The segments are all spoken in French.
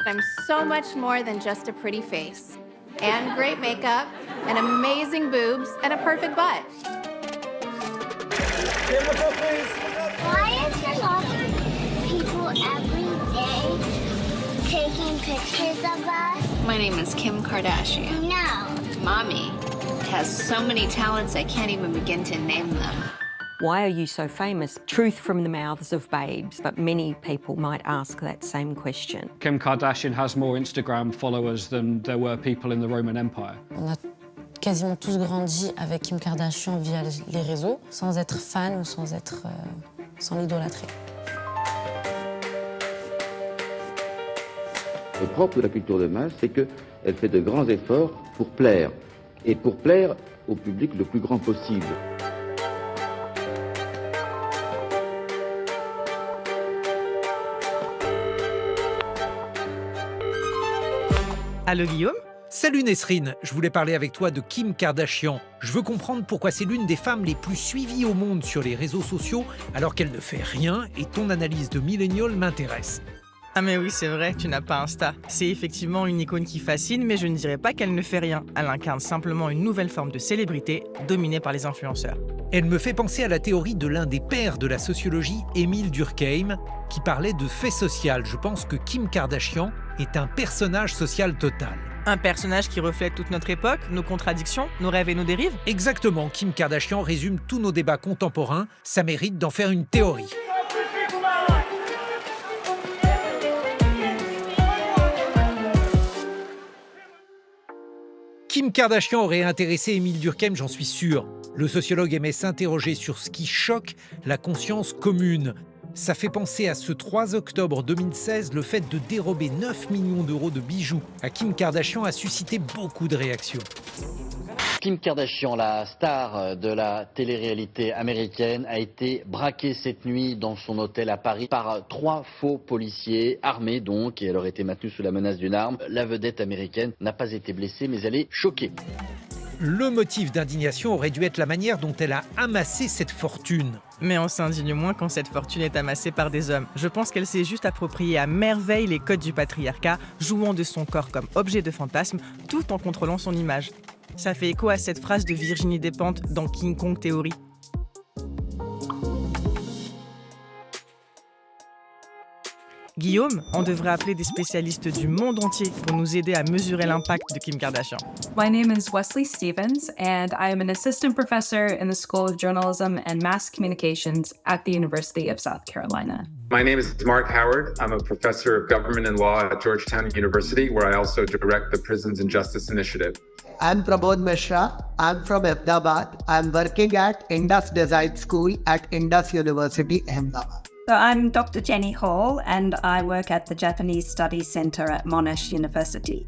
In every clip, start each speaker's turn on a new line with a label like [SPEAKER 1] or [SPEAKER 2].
[SPEAKER 1] I'm so much more than just a pretty face. And great makeup, and amazing boobs, and a perfect butt.
[SPEAKER 2] Why is there lots of people every day taking pictures of us?
[SPEAKER 3] My name is Kim Kardashian.
[SPEAKER 2] No.
[SPEAKER 3] Mommy has so many talents I can't even begin to name them.
[SPEAKER 4] Why are you so famous? Truth from the mouths of babes, but many people might ask that same question.
[SPEAKER 5] Kim Kardashian has more Instagram followers than there were people in the Roman Empire.
[SPEAKER 6] On a quasiment tous grandi avec Kim Kardashian via les réseaux, sans être fan ou sans l'idolâtrer.
[SPEAKER 7] Le propre de la culture de masse, c'est qu'elle fait de grands efforts pour plaire, et pour plaire au public le plus grand possible.
[SPEAKER 8] Allô Guillaume ? Salut Nesrine, je voulais parler avec toi de Kim Kardashian. Je veux comprendre pourquoi c'est l'une des femmes les plus suivies au monde sur les réseaux sociaux alors qu'elle ne fait rien et ton analyse de Millennial m'intéresse.
[SPEAKER 9] Ah mais oui, c'est vrai, tu n'as pas Insta. C'est effectivement une icône qui fascine, mais je ne dirais pas qu'elle ne fait rien. Elle incarne simplement une nouvelle forme de célébrité dominée par les influenceurs.
[SPEAKER 8] Elle me fait penser à la théorie de l'un des pères de la sociologie, Émile Durkheim, qui parlait de fait social. Je pense que Kim Kardashian est un personnage social total.
[SPEAKER 9] Un personnage qui reflète toute notre époque, nos contradictions, nos rêves et nos dérives ?
[SPEAKER 8] Exactement, Kim Kardashian résume tous nos débats contemporains. Ça mérite d'en faire une théorie. Kim Kardashian aurait intéressé Émile Durkheim, j'en suis sûr. Le sociologue aimait s'interroger sur ce qui choque la conscience commune. Ça fait penser à ce 3 octobre 2016, le fait de dérober 9 millions d'euros de bijoux à Kim Kardashian a suscité beaucoup de réactions.
[SPEAKER 10] Kim Kardashian, la star de la télé-réalité américaine, a été braquée cette nuit dans son hôtel à Paris par 3 faux policiers, armés donc, et elle aurait été maintenue sous la menace d'une arme. La vedette américaine n'a pas été blessée, mais elle est choquée.
[SPEAKER 8] Le motif d'indignation aurait dû être la manière dont elle a amassé cette fortune.
[SPEAKER 9] Mais on s'indigne moins quand cette fortune est amassée par des hommes. Je pense qu'elle s'est juste approprié à merveille les codes du patriarcat, jouant de son corps comme objet de fantasme, tout en contrôlant son image. Ça fait écho à cette phrase de Virginie Despentes dans King Kong Theory. Guillaume, on devrait appeler des spécialistes du monde entier pour nous aider à mesurer l'impact de Kim Kardashian.
[SPEAKER 11] My name is Wesley Stevens, and I am an assistant professor in the School of Journalism and Mass Communications at the University of South Carolina.
[SPEAKER 12] My name is Mark Howard. I'm a professor of government and law at Georgetown University, where I also direct the Prisons and Justice Initiative.
[SPEAKER 13] I'm Prabodh Mishra. I'm from Ahmedabad. I'm working at Indus Design School at Indus University, Ahmedabad.
[SPEAKER 14] So I'm Dr. Jenny Hall, and I work at the Japanese Studies Centre at Monash University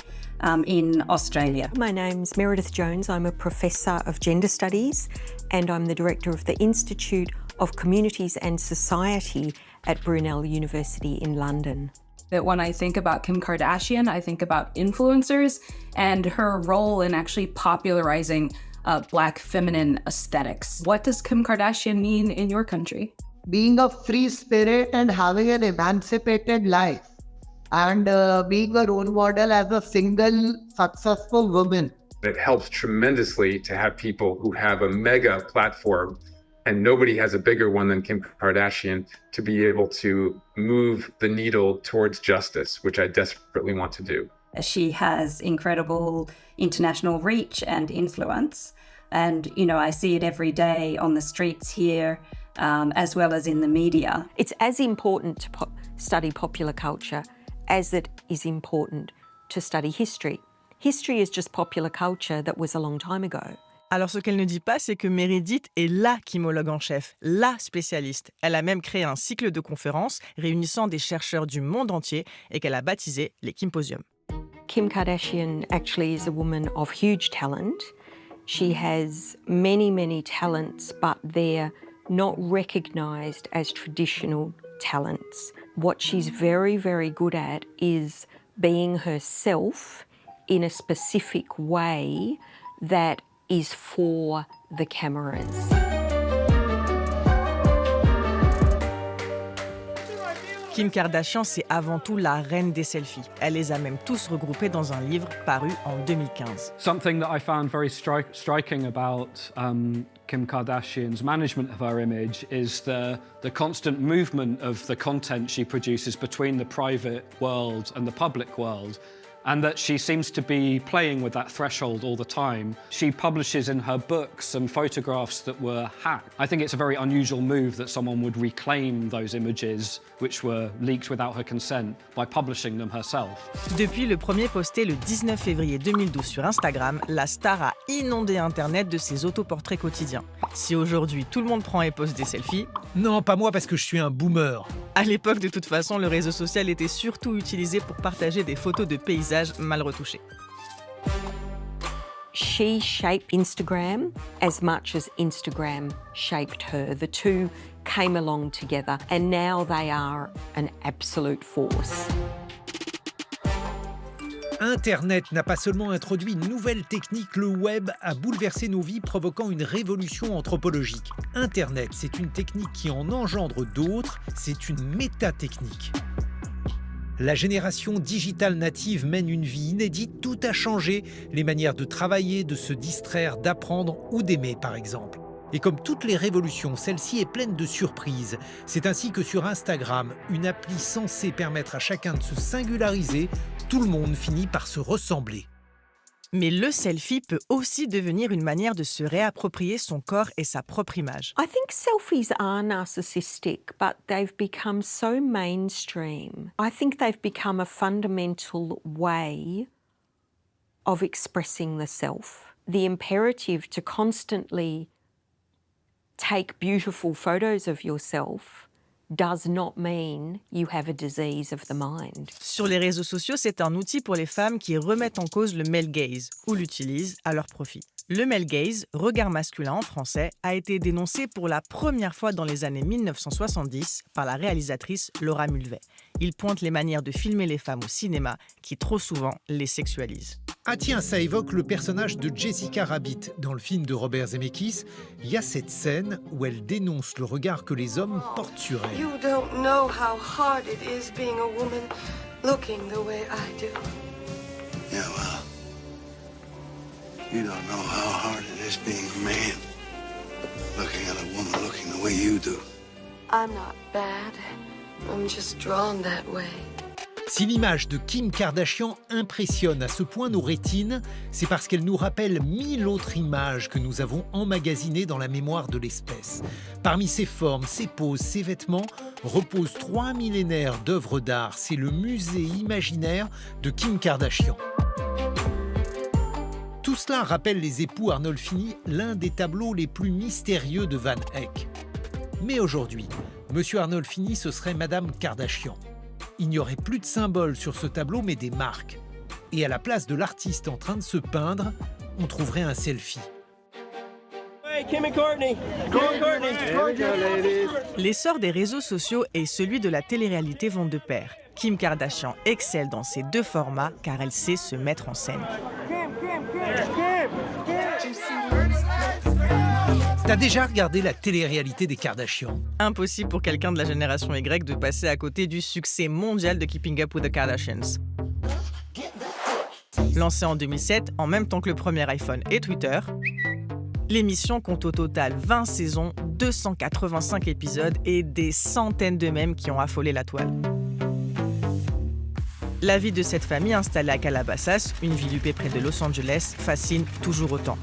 [SPEAKER 14] in Australia.
[SPEAKER 4] My name's Meredith Jones. I'm a professor of gender studies, and I'm the director of the Institute of Communities and Society at Brunel University in London.
[SPEAKER 11] That when I think about Kim Kardashian, I think about influencers and her role in actually popularizing Black feminine aesthetics. What does Kim Kardashian mean in your country?
[SPEAKER 13] Being a free spirit and having an emancipated life, and being a role model as a single successful woman.
[SPEAKER 12] It helps tremendously to have people who have a mega platform, and nobody has a bigger one than Kim Kardashian, to be able to move the needle towards justice, which I desperately want to do.
[SPEAKER 14] She has incredible international reach and influence. And, you know, I see it every day on the streets here, as well as in the media.
[SPEAKER 4] It's as important to study popular culture as it is important to study history. History is just popular culture that was a long time ago.
[SPEAKER 9] Alors ce qu'elle ne dit pas, c'est que Meredith est la kimologue en chef, la spécialiste. Elle a même créé un cycle de conférences réunissant des chercheurs du monde entier et qu'elle a baptisé les Kymposiums.
[SPEAKER 4] Kim Kardashian actually is a woman of huge talent. She has many, many talents, but they're not recognised as traditional talents. What she's very, very good at is being herself in a specific way that is for the cameras.
[SPEAKER 9] Kim Kardashian, c'est avant tout la reine des selfies. Elle les a même tous regroupés dans un livre paru en 2015.
[SPEAKER 5] Something that I found very striking about Kim Kardashian's management of her image is the constant movement of the content she produces between the private world and the public world, and that she seems to be playing with that threshold all the time. She publishes in her books some photographs that were hacked. I think it's a very unusual move that someone would reclaim those images which were leaked without her consent by publishing them herself.
[SPEAKER 9] Depuis le premier posté le 19 février 2012 sur Instagram, la star a inondé Internet de ses autoportraits quotidiens. Si aujourd'hui tout le monde prend et poste des selfies...
[SPEAKER 8] Non, pas moi parce que je suis un boomer.
[SPEAKER 9] À l'époque, de toute façon, le réseau social était surtout utilisé pour partager des photos de paysages mal retouchés.
[SPEAKER 4] She shaped Instagram as much as Instagram shaped her. The two came along together and now they are an absolute force.
[SPEAKER 8] Internet n'a pas seulement introduit une nouvelle technique, le web a bouleversé nos vies, provoquant une révolution anthropologique. Internet, c'est une technique qui en engendre d'autres, c'est une métatechnique. La génération digitale native mène une vie inédite, tout a changé, les manières de travailler, de se distraire, d'apprendre ou d'aimer par exemple. Et comme toutes les révolutions, celle-ci est pleine de surprises. C'est ainsi que sur Instagram, une appli censée permettre à chacun de se singulariser, tout le monde finit par se ressembler.
[SPEAKER 9] Mais le selfie peut aussi devenir une manière de se réapproprier son corps et sa propre image.
[SPEAKER 4] I think selfies are narcissistic, but they've become so mainstream. I think they've become a fundamental way of expressing the self. The imperative to constantly take beautiful photos of yourself does not mean you have a disease of the mind.
[SPEAKER 9] Sur les réseaux sociaux, c'est un outil pour les femmes qui remettent en cause le male gaze ou l'utilisent à leur profit. Le male gaze, regard masculin en français, a été dénoncé pour la première fois dans les années 1970 par la réalisatrice Laura Mulvey. Il pointe les manières de filmer les femmes au cinéma qui trop souvent les sexualisent.
[SPEAKER 8] Ah tiens, ça évoque le personnage de Jessica Rabbit. Dans le film de Robert Zemeckis, il y a cette scène où elle dénonce le regard que les hommes portent sur elle.
[SPEAKER 15] You don't know how hard it is being a woman looking the way I do.
[SPEAKER 16] Yeah, well, you don't know how hard it is being a man looking at a woman looking the way you do.
[SPEAKER 15] I'm not bad. I'm just drawn that way.
[SPEAKER 8] Si l'image de Kim Kardashian impressionne à ce point nos rétines, c'est parce qu'elle nous rappelle 1000 autres images que nous avons emmagasinées dans la mémoire de l'espèce. Parmi ses formes, ses poses, ses vêtements, reposent 3 millénaires d'œuvres d'art. C'est le musée imaginaire de Kim Kardashian. Tout cela rappelle les époux Arnolfini, l'un des tableaux les plus mystérieux de Van Eyck. Mais aujourd'hui, Monsieur Arnolfini, ce serait Madame Kardashian. Il n'y aurait plus de symboles sur ce tableau, mais des marques. Et à la place de l'artiste en train de se peindre, on trouverait un selfie.
[SPEAKER 17] Hey, Kim and Courtney! Go on, Courtney! There we go, ladies.
[SPEAKER 9] L'essor des réseaux sociaux et celui de la télé-réalité vont de pair. Kim Kardashian excelle dans ces deux formats car elle sait se mettre en scène.
[SPEAKER 8] T'as déjà regardé la télé-réalité des Kardashians?
[SPEAKER 9] Impossible pour quelqu'un de la génération Y de passer à côté du succès mondial de Keeping Up with the Kardashians. Lancée en 2007, en même temps que le premier iPhone et Twitter, l'émission compte au total 20 saisons, 285 épisodes et des centaines de mèmes qui ont affolé la toile. La vie de cette famille installée à Calabasas, une ville huppée près de Los Angeles, fascine toujours autant.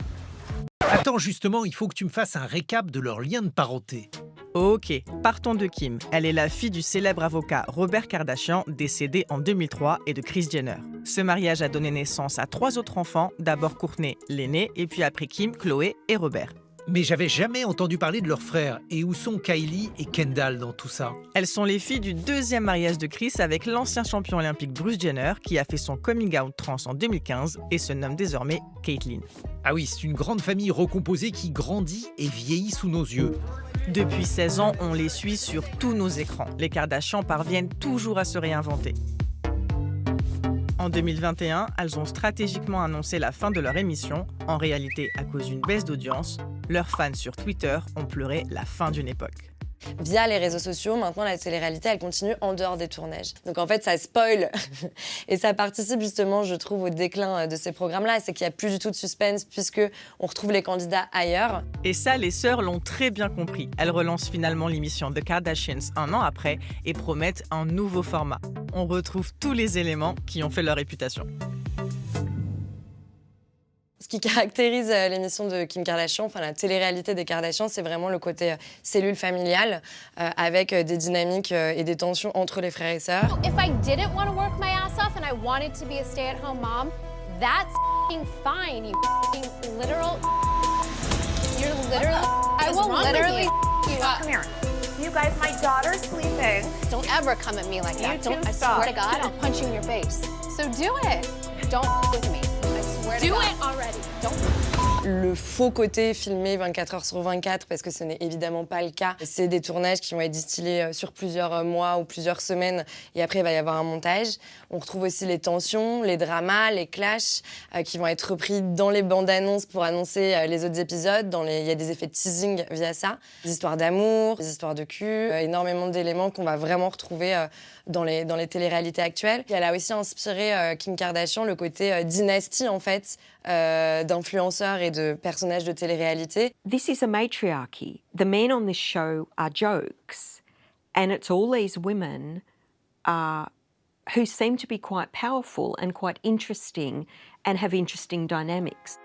[SPEAKER 8] Attends, justement, il faut que tu me fasses un récap de leur lien de parenté.
[SPEAKER 9] Ok, partons de Kim. Elle est la fille du célèbre avocat Robert Kardashian, décédé en 2003, et de Kris Jenner. Ce mariage a donné naissance à 3 autres enfants, d'abord Kourtney, l'aîné, et puis après Kim, Chloé et Robert.
[SPEAKER 8] Mais j'avais jamais entendu parler de leurs frères. Et où sont Kylie et Kendall dans tout ça?
[SPEAKER 9] Elles sont les filles du deuxième mariage de Kris avec l'ancien champion olympique Bruce Jenner, qui a fait son coming out trans en 2015 et se nomme désormais Caitlyn.
[SPEAKER 8] Ah oui, c'est une grande famille recomposée qui grandit et vieillit sous nos yeux.
[SPEAKER 9] Depuis 16 ans, on les suit sur tous nos écrans. Les Kardashians parviennent toujours à se réinventer. En 2021, elles ont stratégiquement annoncé la fin de leur émission. En réalité, à cause d'une baisse d'audience, leurs fans sur Twitter ont pleuré la fin d'une époque.
[SPEAKER 6] Via les réseaux sociaux, maintenant la télé-réalité, elle continue en dehors des tournages. Donc en fait, ça spoil et ça participe justement, je trouve, au déclin de ces programmes-là. C'est qu'il n'y a plus du tout de suspense puisque on retrouve les candidats ailleurs.
[SPEAKER 9] Et ça, les sœurs l'ont très bien compris. Elles relancent finalement l'émission The Kardashians un an après et promettent un nouveau format. On retrouve tous les éléments qui ont fait leur réputation.
[SPEAKER 6] Ce qui caractérise l'émission de Kim Kardashian, enfin la télé-réalité des Kardashians, c'est vraiment le côté cellule familiale avec des dynamiques et des tensions entre les frères et sœurs.
[SPEAKER 18] If I didn't want to work my ass off and I wanted to be a stay-at-home mom, that's fine, you literal. You're literally. I will literally you up. Come here. You guys, my daughter's sleeping. Don't ever come at me like that. Don't. I swear to God, I'll punch you in your face. So do it. Don't with me. Do it already. Don't.
[SPEAKER 6] Le faux côté filmé 24 heures sur 24, parce que ce n'est évidemment pas le cas. C'est des tournages qui vont être distillés sur plusieurs mois ou plusieurs semaines, et après il va y avoir un montage. On retrouve aussi les tensions, les dramas, les clashs qui vont être repris dans les bandes annonces pour annoncer les autres épisodes. Il y a des effets de teasing via ça. Des histoires d'amour, des histoires de cul, énormément d'éléments qu'on va vraiment retrouver dans les télé-réalités actuelles. Et elle a aussi inspiré Kim Kardashian le côté dynastie en fait d'influenceurs et de personnages de télé-réalité.
[SPEAKER 4] This is a matriarchy. The men on this show are jokes, and it's all these women who seem to be quite powerful and quite interesting and have interesting dynamics.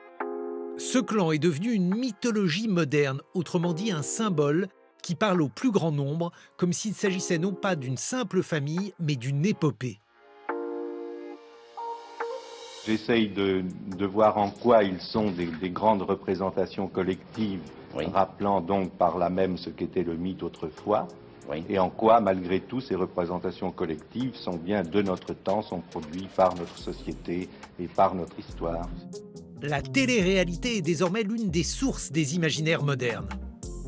[SPEAKER 8] Ce clan est devenu une mythologie moderne, autrement dit un symbole qui parle au plus grand nombre, comme s'il s'agissait non pas d'une simple famille, mais d'une épopée.
[SPEAKER 19] J'essaye de voir en quoi ils sont des grandes représentations collectives, rappelant donc par là même ce qu'était le mythe autrefois, et en quoi, malgré tout, ces représentations collectives sont bien de notre temps, sont produites par notre société et par notre histoire.
[SPEAKER 8] La télé-réalité est désormais l'une des sources des imaginaires modernes.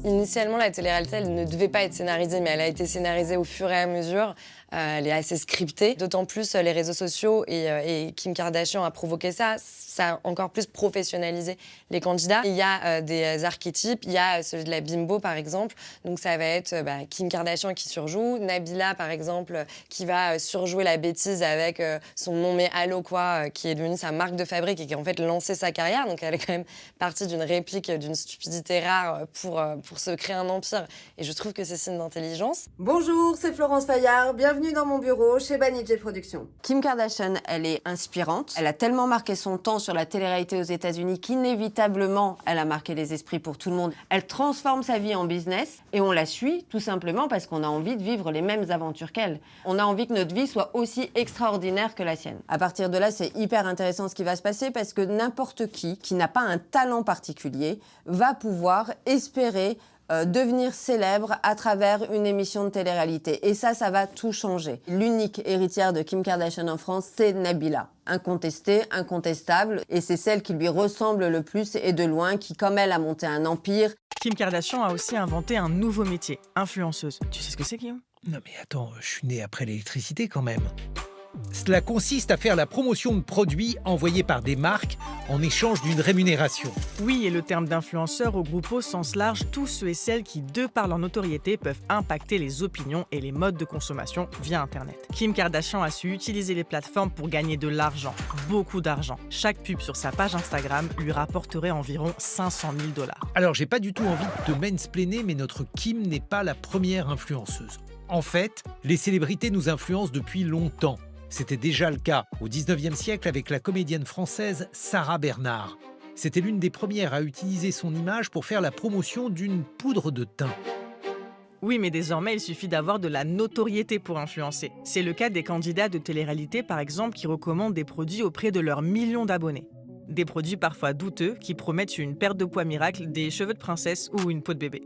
[SPEAKER 6] Initialement, la télé-réalité, elle ne devait pas être scénarisée, mais elle a été scénarisée au fur et à mesure. Elle est assez scriptée. D'autant plus les réseaux sociaux et Kim Kardashian a provoqué ça. Ça a encore plus professionnalisé les candidats. Il y a des archétypes. Il y a celui de la bimbo, par exemple. Donc ça va être Kim Kardashian qui surjoue. Nabila, par exemple, qui va surjouer la bêtise avec son nom mais allô quoi, qui est devenu sa marque de fabrique et qui a en fait lancé sa carrière. Donc elle est quand même partie d'une réplique, d'une stupidité rare pour se créer un empire. Et je trouve que c'est signe d'intelligence.
[SPEAKER 20] Bonjour, c'est Florence Fayard. Bienvenue dans mon bureau chez Banijé Productions.
[SPEAKER 21] Kim Kardashian, elle est inspirante. Elle a tellement marqué son temps sur la télé-réalité aux États-Unis qu'inévitablement, elle a marqué les esprits pour tout le monde. Elle transforme sa vie en business et on la suit tout simplement parce qu'on a envie de vivre les mêmes aventures qu'elle. On a envie que notre vie soit aussi extraordinaire que la sienne. À partir de là, c'est hyper intéressant ce qui va se passer parce que n'importe qui n'a pas un talent particulier va pouvoir espérer devenir célèbre à travers une émission de télé-réalité. Et ça va tout changer. L'unique héritière de Kim Kardashian en France, c'est Nabila. Incontestée, incontestable, et c'est celle qui lui ressemble le plus et de loin, qui, comme elle, a monté un empire.
[SPEAKER 9] Kim Kardashian a aussi inventé un nouveau métier, influenceuse. Tu sais ce que c'est, Guillaume ?
[SPEAKER 8] Non mais attends, je suis né après l'électricité quand même. Cela consiste à faire la promotion de produits envoyés par des marques en échange d'une rémunération.
[SPEAKER 9] Oui, et le terme d'influenceur regroupe au sens large tous ceux et celles qui, de par leur notoriété, peuvent impacter les opinions et les modes de consommation via Internet. Kim Kardashian a su utiliser les plateformes pour gagner de l'argent, beaucoup d'argent. Chaque pub sur sa page Instagram lui rapporterait environ 500 000 $.
[SPEAKER 8] Alors, j'ai pas du tout envie de te mansplainer, mais notre Kim n'est pas la première influenceuse. En fait, les célébrités nous influencent depuis longtemps. C'était déjà le cas au 19e siècle avec la comédienne française Sarah Bernard. C'était l'une des premières à utiliser son image pour faire la promotion d'une poudre de teint.
[SPEAKER 9] Oui, mais désormais, il suffit d'avoir de la notoriété pour influencer. C'est le cas des candidats de télé-réalité, par exemple, qui recommandent des produits auprès de leurs millions d'abonnés. Des produits parfois douteux qui promettent une perte de poids miracle, des cheveux de princesse ou une peau de bébé.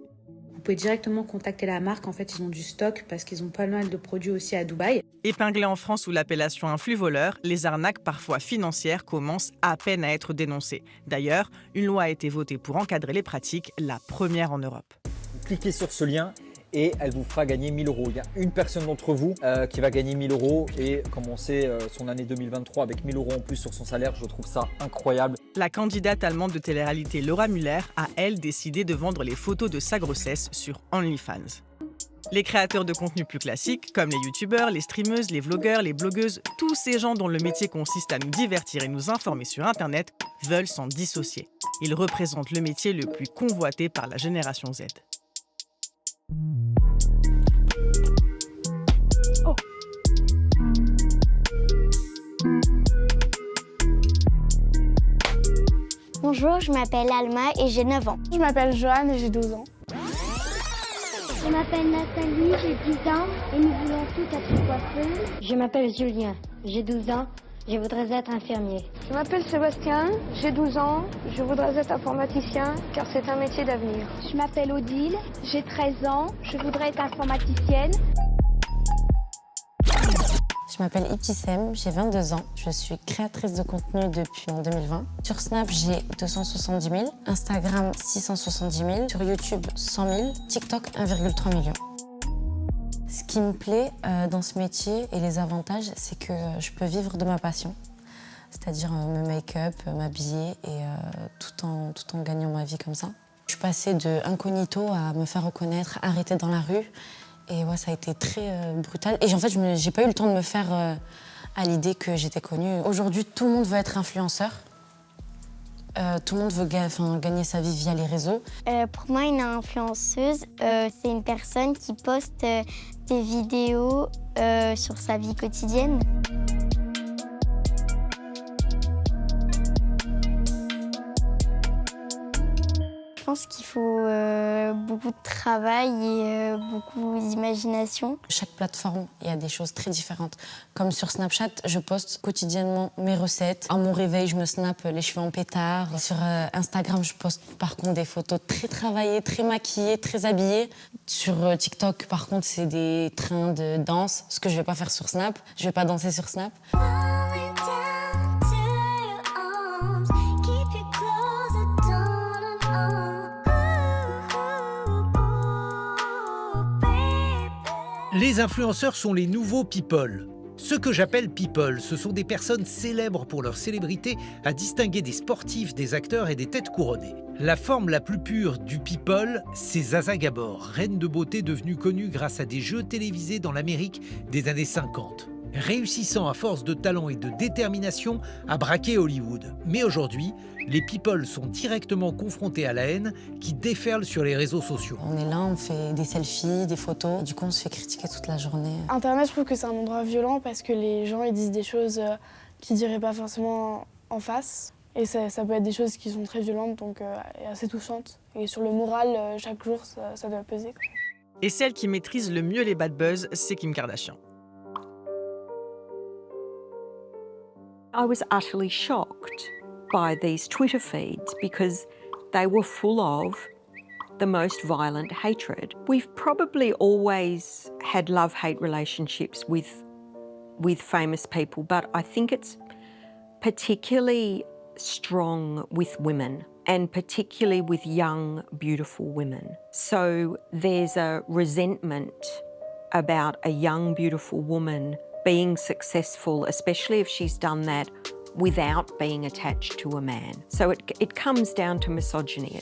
[SPEAKER 22] Vous pouvez directement contacter la marque. En fait, ils ont du stock parce qu'ils ont pas mal de produits aussi à Dubaï.
[SPEAKER 9] Épinglés en France sous l'appellation un flux voleur, les arnaques parfois financières commencent à peine à être dénoncées. D'ailleurs, une loi a été votée pour encadrer les pratiques, la première en Europe.
[SPEAKER 23] Cliquez sur ce lien et elle vous fera gagner 1 000 €. Il y a une personne d'entre vous qui va gagner 1 000 € et commencer son année 2023 avec 1 000 € en plus sur son salaire. Je trouve ça incroyable.
[SPEAKER 9] La candidate allemande de télé-réalité Laura Müller a, elle, décidé de vendre les photos de sa grossesse sur OnlyFans. Les créateurs de contenu plus classiques, comme les youtubeurs, les streameuses, les vlogueurs, les blogueuses, tous ces gens dont le métier consiste à nous divertir et nous informer sur Internet, veulent s'en dissocier. Ils représentent le métier le plus convoité par la génération Z.
[SPEAKER 1] Oh.
[SPEAKER 2] Bonjour, je m'appelle Alma et j'ai 9 ans.
[SPEAKER 1] Je m'appelle Joanne et j'ai 12 ans.
[SPEAKER 2] Je m'appelle Nathalie, j'ai 10 ans et nous voulons tous être coiffeuses. Je m'appelle Julien, j'ai 12 ans, je voudrais être infirmier.
[SPEAKER 1] Je m'appelle Sébastien, j'ai 12 ans, je voudrais être informaticien car c'est un métier d'avenir.
[SPEAKER 2] Je m'appelle Odile, j'ai 13 ans, je voudrais être informaticienne.
[SPEAKER 3] Je m'appelle Ibtissem, j'ai 22 ans. Je suis créatrice de contenu depuis en 2020. Sur Snap, j'ai 270 000. Instagram, 670 000. Sur YouTube, 100 000. TikTok, 1,3 million. Ce qui me plaît dans ce métier et les avantages, c'est que je peux vivre de ma passion. C'est-à-dire me make-up, m'habiller et tout en gagnant ma vie comme ça. Je suis passée de incognito à me faire reconnaître, arrêtée dans la rue. Et ouais, ça a été très brutal. Et en fait, j'ai pas eu le temps de me faire à l'idée que j'étais connue. Aujourd'hui, tout le monde veut être influenceur. Tout le monde veut gagner sa vie via les réseaux.
[SPEAKER 2] Pour moi, une influenceuse, c'est une personne qui poste des vidéos sur sa vie quotidienne. Je pense qu'il faut beaucoup de travail et beaucoup d'imagination.
[SPEAKER 3] Chaque plateforme, il y a des choses très différentes. Comme sur Snapchat, je poste quotidiennement mes recettes. À mon réveil, je me snap les cheveux en pétard. Sur Instagram, je poste par contre des photos très travaillées, très maquillées, très habillées. Sur TikTok, par contre, c'est des trains de danse, ce que je vais pas faire sur Snap. Je vais pas danser sur Snap.
[SPEAKER 8] Les influenceurs sont les nouveaux people. Ce que j'appelle people, ce sont des personnes célèbres pour leur célébrité, à distinguer des sportifs, des acteurs et des têtes couronnées. La forme la plus pure du people, c'est Zaza Gabor, reine de beauté devenue connue grâce à des jeux télévisés dans l'Amérique des années 50. Réussissant à force de talent et de détermination à braquer Hollywood. Mais aujourd'hui, les people sont directement confrontés à la haine qui déferle sur les réseaux sociaux.
[SPEAKER 3] On est là, on fait des selfies, des photos, du coup on se fait critiquer toute la journée.
[SPEAKER 1] Internet, je trouve que c'est un endroit violent parce que les gens ils disent des choses qu'ils diraient pas forcément en face. Et ça peut être des choses qui sont très violentes, donc et assez touchantes. Et sur le moral, chaque jour, ça doit peser.
[SPEAKER 9] Et celle qui maîtrise le mieux les bad buzz, c'est Kim Kardashian.
[SPEAKER 4] I was utterly shocked by these Twitter feeds because they were full of the most violent hatred. We've probably always had love-hate relationships with famous people, but I think it's particularly strong with women and particularly with young, beautiful women. So there's a resentment about a young, beautiful woman being successful, especially if she's done that without being attached to a man. So it comes down to misogyny.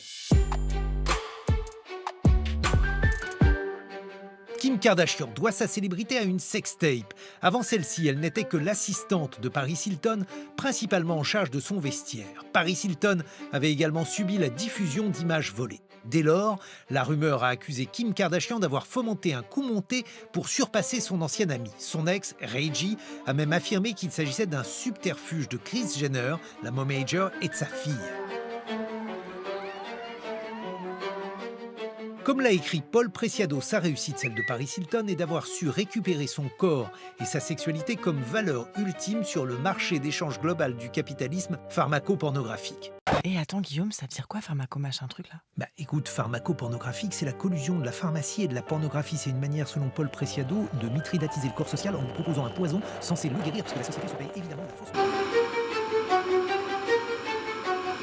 [SPEAKER 8] Kim Kardashian doit sa célébrité à une sextape. Avant celle-ci, elle n'était que l'assistante de Paris Hilton, principalement en charge de son vestiaire. Paris Hilton avait également subi la diffusion d'images volées. Dès lors, la rumeur a accusé Kim Kardashian d'avoir fomenté un coup monté pour surpasser son ancienne amie. Son ex, Reggie, a même affirmé qu'il s'agissait d'un subterfuge de Kris Jenner, la momager, et de sa fille. Comme l'a écrit Paul Preciado, sa réussite, celle de Paris Hilton, est d'avoir su récupérer son corps et sa sexualité comme valeur ultime sur le marché d'échange global du capitalisme pharmacopornographique.
[SPEAKER 9] Et attends Guillaume, ça veut dire quoi pharmaco-machin truc là?
[SPEAKER 8] Bah écoute, pharmacopornographique, c'est la collusion de la pharmacie et de la pornographie. C'est une manière, selon Paul Preciado, de mitridatiser le corps social en lui proposant un poison censé le guérir, parce que la société se paye évidemment la fausse.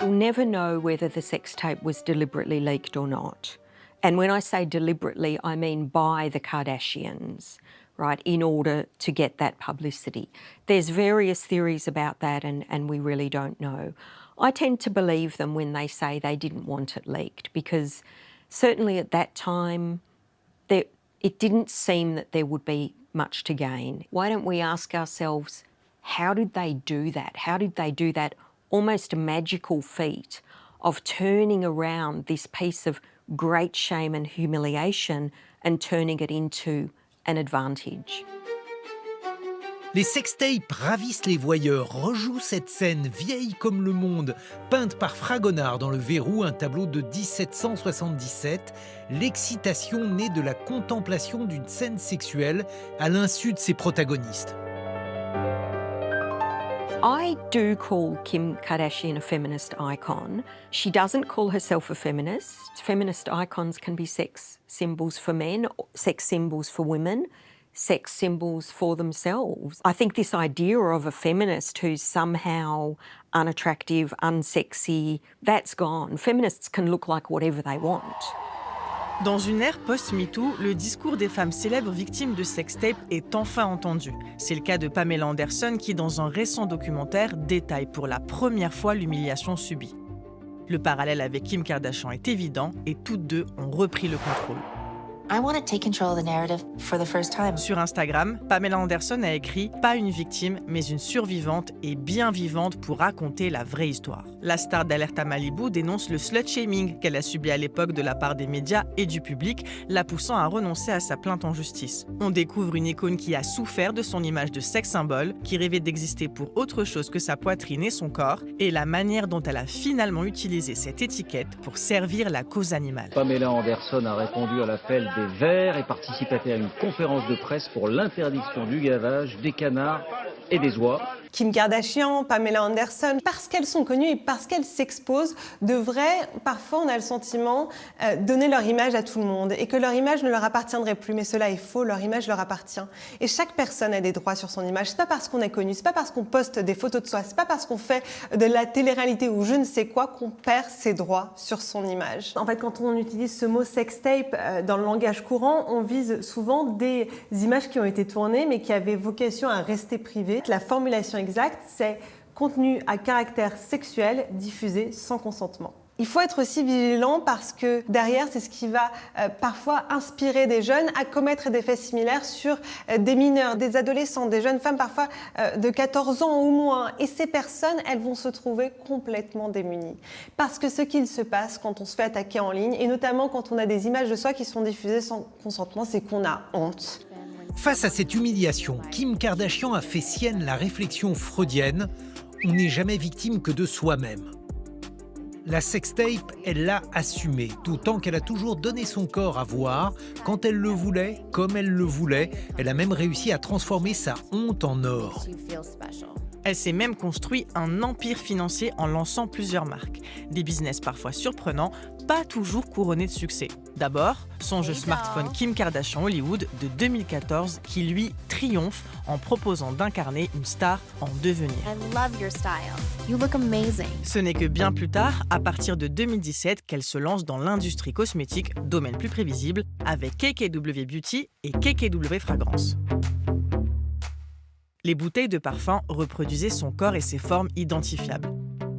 [SPEAKER 4] We'll never know whether the sex tape was deliberately leaked or not. And when I say deliberately, I mean by the Kardashians, right, in order to get that publicity. There's various theories about that and we really don't know. I tend to believe them when they say they didn't want it leaked because certainly at that time it didn't seem that there would be much to gain. Why don't we ask ourselves, how did they do that? How did they do that almost magical feat of turning around this piece of great shame and humiliation and turning it into an advantage?
[SPEAKER 8] Les sextapes ravissent les voyeurs, rejouent cette scène vieille comme le monde, peinte par Fragonard dans Le Verrou, un tableau de 1777. L'excitation naît de la contemplation d'une scène sexuelle à l'insu de ses protagonistes.
[SPEAKER 4] I do call Kim Kardashian a feminist icon. She doesn't call herself a feminist. Feminist icons can be sex symbols for men, sex symbols for women, sex symbols for themselves. I think this idea of a feminist who's somehow unattractive, unsexy, that's gone. Feminists can look like whatever they want.
[SPEAKER 9] Dans une ère post-MeToo, le discours des femmes célèbres victimes de sextape est enfin entendu. C'est le cas de Pamela Anderson qui, dans un récent documentaire, détaille pour la première fois l'humiliation subie. Le parallèle avec Kim Kardashian est évident et toutes deux ont repris le contrôle.
[SPEAKER 7] I want to take control of the narrative for the first time.
[SPEAKER 9] Sur Instagram, Pamela Anderson a écrit « Pas une victime, mais une survivante et bien vivante pour raconter la vraie histoire ». La star d'Alerta Malibu dénonce le slut-shaming qu'elle a subi à l'époque de la part des médias et du public, la poussant à renoncer à sa plainte en justice. On découvre une icône qui a souffert de son image de sex symbole, qui rêvait d'exister pour autre chose que sa poitrine et son corps, et la manière dont elle a finalement utilisé cette étiquette pour servir la cause animale.
[SPEAKER 10] Pamela Anderson a répondu à l'appel des Verts et participateur à une conférence de presse pour l'interdiction du gavage des canards et des oies.
[SPEAKER 11] Kim Kardashian, Pamela Anderson, parce qu'elles sont connues et parce qu'elles s'exposent, devraient, parfois on a le sentiment, donner leur image à tout le monde et que leur image ne leur appartiendrait plus. Mais cela est faux, leur image leur appartient. Et chaque personne a des droits sur son image. C'est pas parce qu'on est connu, c'est pas parce qu'on poste des photos de soi, c'est pas parce qu'on fait de la télé-réalité ou je ne sais quoi qu'on perd ses droits sur son image. En fait, quand on utilise ce mot sextape dans le langage courant, on vise souvent des images qui ont été tournées mais qui avaient vocation à rester privées. La formulation exacte, c'est contenu à caractère sexuel diffusé sans consentement. Il faut être aussi vigilant parce que derrière, c'est ce qui va parfois inspirer des jeunes à commettre des faits similaires sur des mineurs, des adolescents, des jeunes femmes parfois de 14 ans ou moins. Et ces personnes, elles vont se trouver complètement démunies. Parce que ce qu'il se passe quand on se fait attaquer en ligne, et notamment quand on a des images de soi qui sont diffusées sans consentement, c'est qu'on a honte.
[SPEAKER 8] Face à cette humiliation, Kim Kardashian a fait sienne la réflexion freudienne « on n'est jamais victime que de soi-même ». La sextape, elle l'a assumée, d'autant qu'elle a toujours donné son corps à voir, quand elle le voulait, comme elle le voulait. Elle a même réussi à transformer sa honte en or.
[SPEAKER 9] Elle s'est même construit un empire financier en lançant plusieurs marques. Des business parfois surprenants, pas toujours couronnés de succès. D'abord, son jeu smartphone Kim Kardashian Hollywood de 2014 qui lui triomphe en proposant d'incarner une star en devenir.
[SPEAKER 18] I love your style. You look amazing.
[SPEAKER 9] Ce n'est que bien plus tard, à partir de 2017, qu'elle se lance dans l'industrie cosmétique, domaine plus prévisible, avec KKW Beauty et KKW Fragrance. Les bouteilles de parfum reproduisaient son corps et ses formes identifiables.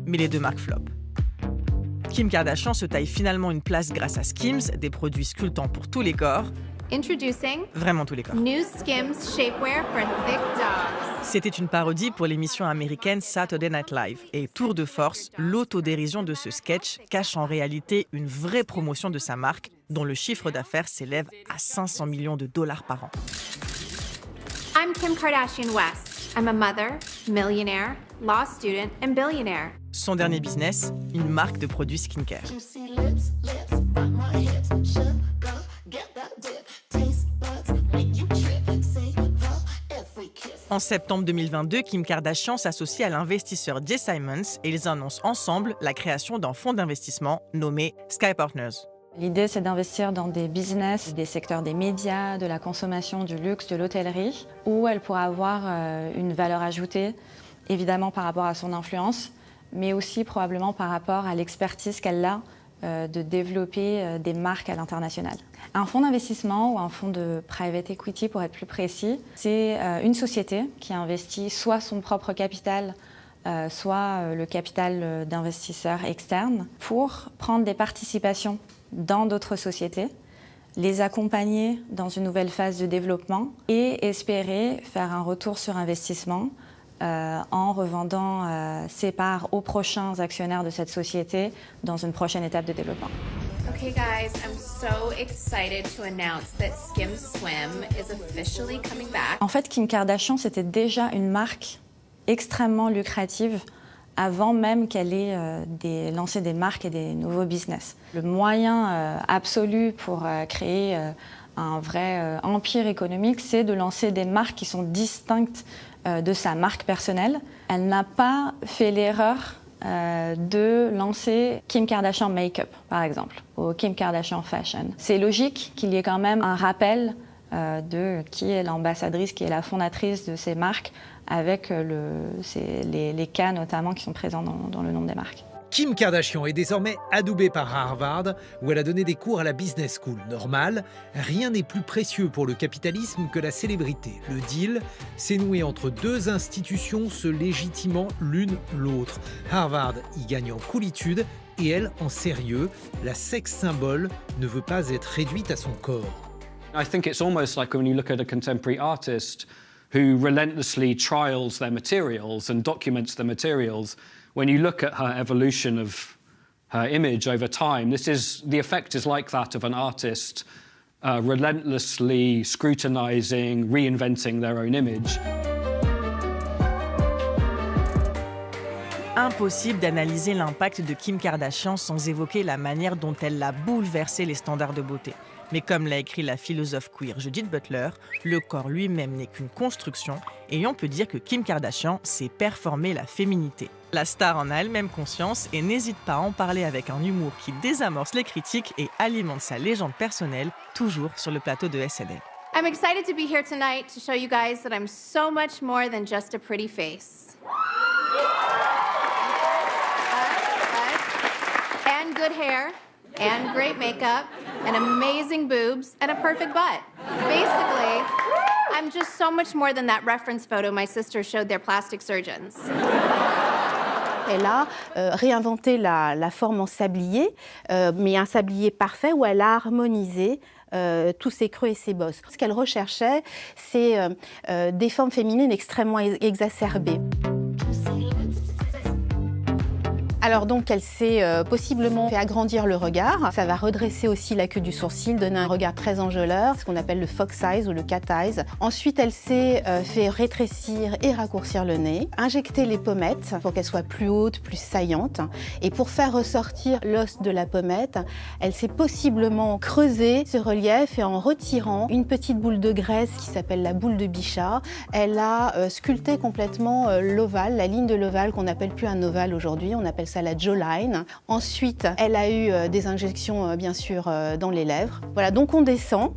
[SPEAKER 9] Mais les deux marques flopent. Kim Kardashian se taille finalement une place grâce à Skims, des produits sculptants pour tous les corps.
[SPEAKER 18] Introducing
[SPEAKER 9] Vraiment tous les corps.
[SPEAKER 18] new Skims shapewear for thick dogs.
[SPEAKER 9] C'était une parodie pour l'émission américaine Saturday Night Live. Et tour de force, l'autodérision de ce sketch cache en réalité une vraie promotion de sa marque, dont le chiffre d'affaires s'élève à 500 millions de dollars par an.
[SPEAKER 18] I'm Kim Kardashian West. I'm a mother, millionaire, law student, and billionaire.
[SPEAKER 9] Son dernier business, une marque de produits skincare. En septembre 2022, Kim Kardashian s'associe à l'investisseur Jay Simons et ils annoncent ensemble la création d'un fonds d'investissement nommé Sky Partners.
[SPEAKER 24] L'idée, c'est d'investir dans des business, des secteurs des médias, de la consommation, du luxe, de l'hôtellerie, où elle pourra avoir une valeur ajoutée, évidemment par rapport à son influence, mais aussi probablement par rapport à l'expertise qu'elle a de développer des marques à l'international. Un fonds d'investissement ou un fonds de private equity, pour être plus précis, c'est une société qui investit soit son propre capital, soit le capital d'investisseurs externes, pour prendre des participations dans d'autres sociétés, les accompagner dans une nouvelle phase de développement et espérer faire un retour sur investissement en revendant ses parts aux prochains actionnaires de cette société dans une prochaine étape de développement.
[SPEAKER 5] Okay guys, I'm so excited to announce that Skim Swim is officially coming back.
[SPEAKER 24] En fait, Kim Kardashian, c'était déjà une marque extrêmement lucrative avant même qu'elle ait lancé des marques et des nouveaux business. Le moyen absolu pour créer un vrai empire économique, c'est de lancer des marques qui sont distinctes de sa marque personnelle. Elle n'a pas fait l'erreur de lancer Kim Kardashian Makeup, par exemple, ou Kim Kardashian Fashion. C'est logique qu'il y ait quand même un rappel de qui est l'ambassadrice, qui est la fondatrice de ces marques, avec les cas notamment qui sont présents dans le nom des marques.
[SPEAKER 8] Kim Kardashian est désormais adoubée par Harvard, où elle a donné des cours à la Business School. Normal, rien n'est plus précieux pour le capitalisme que la célébrité. Le deal s'est noué entre deux institutions se légitimant l'une l'autre. Harvard y gagne en coolitude et elle en sérieux. La sex symbole ne veut pas être réduite à son corps.
[SPEAKER 12] I think it's almost like when you look at a contemporary artist who relentlessly trials their materials and documents the materials. When you look at her evolution of her image over time, the effect is like that of an artist relentlessly scrutinizing, reinventing their own image.
[SPEAKER 9] Impossible d'analyser l'impact de Kim Kardashian sans évoquer la manière dont elle a bouleversé les standards de beauté. Mais comme l'a écrit la philosophe queer Judith Butler, le corps lui-même n'est qu'une construction et on peut dire que Kim Kardashian sait performer la féminité. La star en a elle-même conscience et n'hésite pas à en parler avec un humour qui désamorce les critiques et alimente sa légende personnelle, toujours sur le plateau de SNL.
[SPEAKER 5] I'm excited to be here tonight to show you guys that I'm so much more than just a pretty face. And good hair, and great makeup, and amazing boobs, and a perfect butt. Basically, I'm just so much more than that reference photo my sister showed their plastic surgeons.
[SPEAKER 13] Elle a réinventé la forme en sablier, mais un sablier parfait où elle a harmonisé tous ses creux et ses bosses. Ce qu'elle recherchait, c'est des formes féminines extrêmement exacerbées. Alors donc elle s'est possiblement fait agrandir le regard. Ça va redresser aussi la queue du sourcil, donner un regard très enjôleur, ce qu'on appelle le fox eyes ou le cat eyes. Ensuite elle s'est fait rétrécir et raccourcir le nez, injecter les pommettes pour qu'elles soient plus hautes, plus saillantes. Et pour faire ressortir l'os de la pommette, elle s'est possiblement creusé ce relief et en retirant une petite boule de graisse qui s'appelle la boule de Bichat, elle a sculpté complètement l'ovale, la ligne de l'ovale qu'on n'appelle plus un ovale aujourd'hui, on appelle ça la jawline. Ensuite, elle a eu des injections, bien sûr, dans les lèvres. Voilà, donc on descend.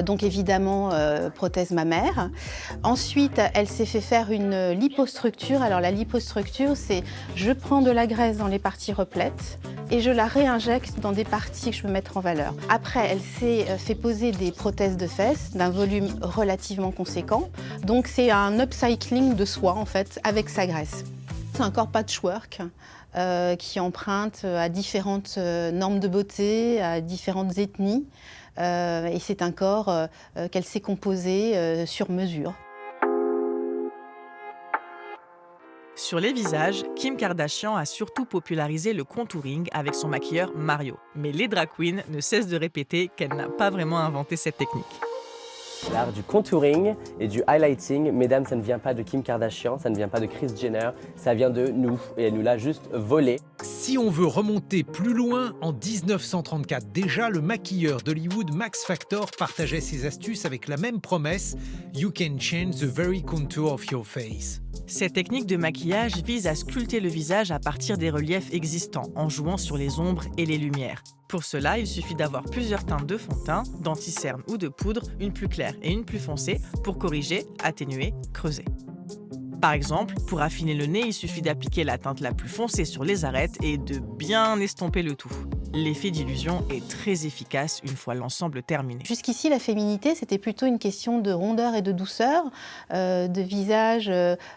[SPEAKER 13] Donc évidemment, prothèse mammaire. Ensuite, elle s'est fait faire une lipostructure. Alors la lipostructure, c'est je prends de la graisse dans les parties replètes et je la réinjecte dans des parties que je veux mettre en valeur. Après, elle s'est fait poser des prothèses de fesses d'un volume relativement conséquent. Donc c'est un upcycling de soi, en fait, avec sa graisse. C'est un corps patchwork qui emprunte à différentes normes de beauté, à différentes ethnies. Et c'est un corps qu'elle s'est composé sur mesure.
[SPEAKER 9] Sur les visages, Kim Kardashian a surtout popularisé le contouring avec son maquilleur Mario. Mais les drag queens ne cessent de répéter qu'elle n'a pas vraiment inventé cette technique.
[SPEAKER 14] L'art du contouring et du highlighting, mesdames, ça ne vient pas de Kim Kardashian, ça ne vient pas de Kris Jenner, ça vient de nous et elle nous l'a juste volé.
[SPEAKER 8] Si on veut remonter plus loin, en 1934 déjà, le maquilleur d'Hollywood Max Factor partageait ses astuces avec la même promesse « You can change the very contour of your face ».
[SPEAKER 9] Cette technique de maquillage vise à sculpter le visage à partir des reliefs existants, en jouant sur les ombres et les lumières. Pour cela, il suffit d'avoir plusieurs teintes de fond de teint, d'anti-cerne ou de poudre, une plus claire et une plus foncée, pour corriger, atténuer, creuser. Par exemple, pour affiner le nez, il suffit d'appliquer la teinte la plus foncée sur les arêtes et de bien estomper le tout. L'effet d'illusion est très efficace une fois l'ensemble terminé.
[SPEAKER 13] Jusqu'ici, la féminité, c'était plutôt une question de rondeur et de douceur, de visage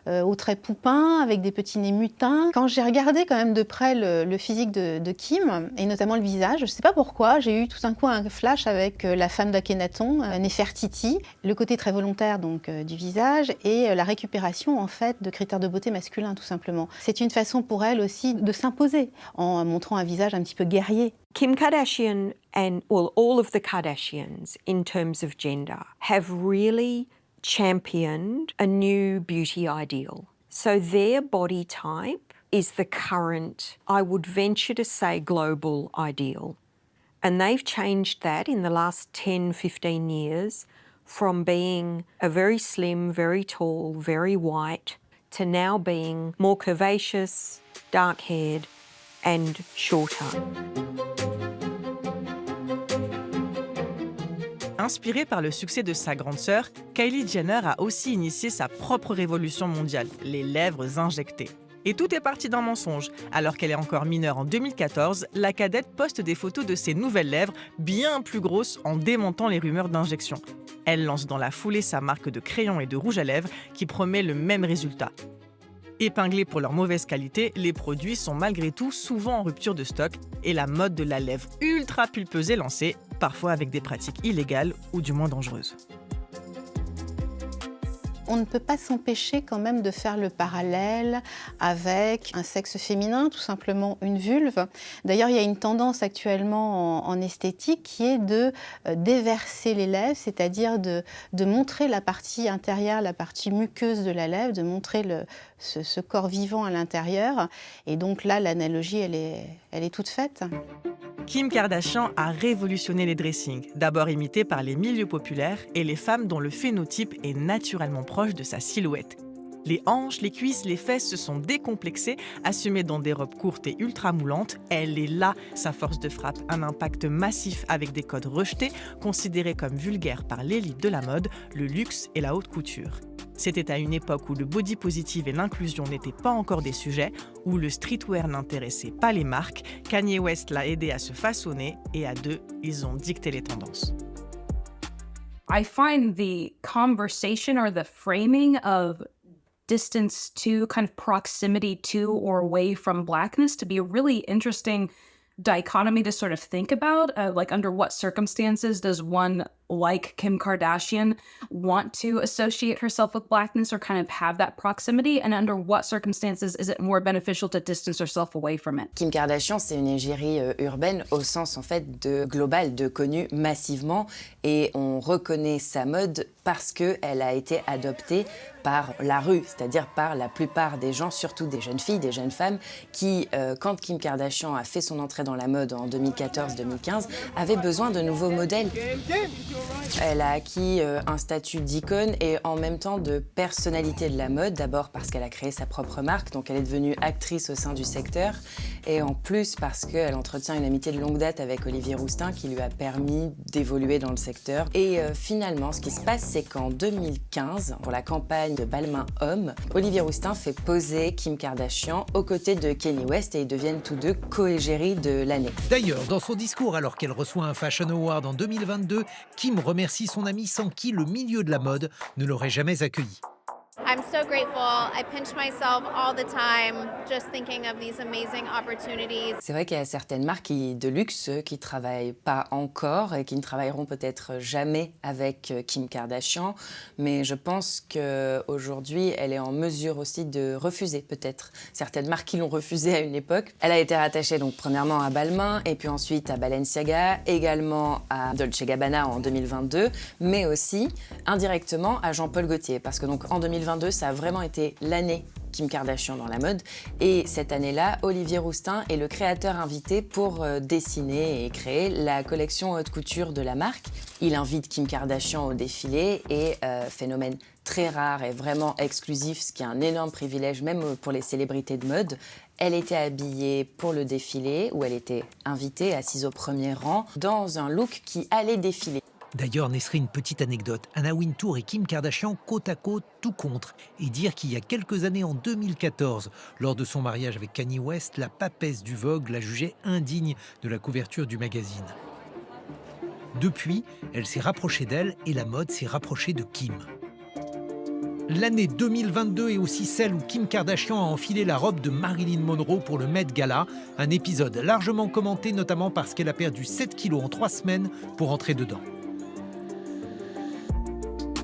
[SPEAKER 13] aux traits poupins, avec des petits nez mutins. Quand j'ai regardé quand même de près le physique de Kim, et notamment le visage, je ne sais pas pourquoi, j'ai eu tout d'un coup un flash avec la femme d'Akhenaton, Néfertiti, le côté très volontaire donc, du visage, et la récupération en fait de critères de beauté masculins, tout simplement. C'est une façon pour elle aussi de s'imposer, en montrant un visage un petit peu guerrier.
[SPEAKER 4] Kim Kardashian and, well, all of the Kardashians in terms of gender have really championed a new beauty ideal. So their body type is the current, I would venture to say, global ideal. And they've changed that in the last 10, 15 years from being a very slim, very tall, very white, to now being more curvaceous, dark-haired and shorter.
[SPEAKER 9] Inspirée par le succès de sa grande sœur, Kylie Jenner a aussi initié sa propre révolution mondiale, les lèvres injectées. Et tout est parti d'un mensonge. Alors qu'elle est encore mineure en 2014, la cadette poste des photos de ses nouvelles lèvres bien plus grosses en démentant les rumeurs d'injection. Elle lance dans la foulée sa marque de crayons et de rouge à lèvres qui promet le même résultat. Épinglés pour leur mauvaise qualité, les produits sont malgré tout souvent en rupture de stock et la mode de la lèvre ultra pulpeuse est lancée, parfois avec des pratiques illégales ou du moins dangereuses.
[SPEAKER 13] On ne peut pas s'empêcher quand même de faire le parallèle avec un sexe féminin, tout simplement une vulve. D'ailleurs, il y a une tendance actuellement en esthétique qui est de déverser les lèvres, c'est-à-dire de montrer la partie intérieure, la partie muqueuse de la lèvre, de montrer ce corps vivant à l'intérieur. Et donc là, l'analogie, elle est toute faite.
[SPEAKER 9] Kim Kardashian a révolutionné les dressings, d'abord imités par les milieux populaires et les femmes dont le phénotype est naturellement proche de sa silhouette. Les hanches, les cuisses, les fesses se sont décomplexées, assumées dans des robes courtes et ultra moulantes. Elle est là, sa force de frappe, un impact massif avec des codes rejetés, considérés comme vulgaires par l'élite de la mode, le luxe et la haute couture. C'était à une époque où le body positive et l'inclusion n'étaient pas encore des sujets, où le streetwear n'intéressait pas les marques. Kanye West l'a aidé à se façonner et à deux, ils ont dicté les tendances.
[SPEAKER 15] I find the conversation or the framing of distance to, kind of proximity to or away from Blackness to be a really interesting dichotomy to sort of think about, like under what circumstances does one like Kim Kardashian want to associate herself with Blackness or kind of have that proximity, and under what circumstances is it more beneficial to distance herself away from it?
[SPEAKER 16] Kim Kardashian, c'est une égérie urbaine au sens en fait de global, de connue massivement, et on reconnaît sa mode parce qu'elle a été adoptée par la rue, c'est-à-dire par la plupart des gens, surtout des jeunes filles, des jeunes femmes, qui, quand Kim Kardashian a fait son entrée dans la mode en 2014-2015, avaient besoin de nouveaux modèles. Elle a acquis un statut d'icône et en même temps de personnalité de la mode, d'abord parce qu'elle a créé sa propre marque, donc elle est devenue actrice au sein du secteur, et en plus parce qu'elle entretient une amitié de longue date avec Olivier Rousteing qui lui a permis d'évoluer dans le secteur. Et finalement, ce qui se passe, c'est qu'en 2015, pour la campagne de Balmain Homme, Olivier Rousteing fait poser Kim Kardashian aux côtés de Kanye West et ils deviennent tous deux co-égéries de l'année.
[SPEAKER 8] D'ailleurs, dans son discours alors qu'elle reçoit un Fashion Award en 2022, Kim remercie son ami sans qui le milieu de la mode ne l'aurait jamais accueilli.
[SPEAKER 5] I'm so grateful. I pinch myself all the time just thinking of these amazing opportunities.
[SPEAKER 16] C'est vrai qu'il y a certaines marques de luxe qui ne travaillent pas encore et qui ne travailleront peut-être jamais avec Kim Kardashian, mais je pense qu'aujourd'hui, elle est en mesure aussi de refuser peut-être certaines marques qui l'ont refusée à une époque. Elle a été rattachée donc premièrement à Balmain et puis ensuite à Balenciaga, également à Dolce & Gabbana en 2022, mais aussi indirectement à Jean-Paul Gaultier, parce que donc en 2022, ça a vraiment été l'année Kim Kardashian dans la mode. Et cette année-là, Olivier Rousteing est le créateur invité pour dessiner et créer la collection haute couture de la marque. Il invite Kim Kardashian au défilé et phénomène très rare et vraiment exclusif, ce qui est un énorme privilège même pour les célébrités de mode. Elle était habillée pour le défilé où elle était invitée, assise au premier rang, dans un look qui allait défiler.
[SPEAKER 8] D'ailleurs, Nesrine, petite anecdote, Anna Wintour et Kim Kardashian côte à côte, tout contre. Et dire qu'il y a quelques années, en 2014, lors de son mariage avec Kanye West, la papesse du Vogue la jugeait indigne de la couverture du magazine. Depuis, elle s'est rapprochée d'elle et la mode s'est rapprochée de Kim. L'année 2022 est aussi celle où Kim Kardashian a enfilé la robe de Marilyn Monroe pour le Met Gala, un épisode largement commenté notamment parce qu'elle a perdu 7 kilos en 3 semaines pour entrer dedans.